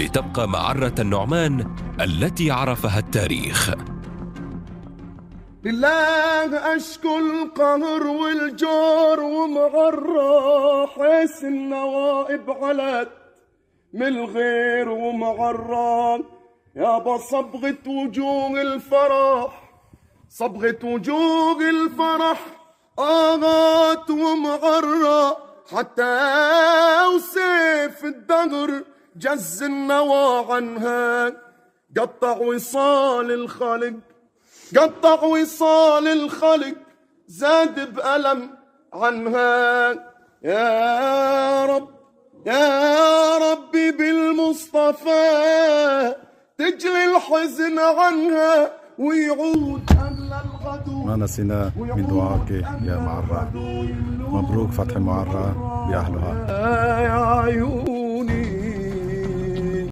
لتبقى معرة النعمان التي عرفها التاريخ. لله أشكو القهر والجور ومعرة، حيث النوائب علت من الغير ومعرة. يابا صبغة وجوه الفرح، صبغة وجوه الفرح آغات ومعرة، حتى وسيف الدهر جز النوى عنها. قطع وصال الخلق، قطع وصال الخلق، زاد بألم عنها. يا رب يا ربي بالمصطفى تجلي الحزن عنها ويعود أهل الغدو. ما نسينا من دعائك يا معرة. مبروك فتح معرة بأهلها. يا عيون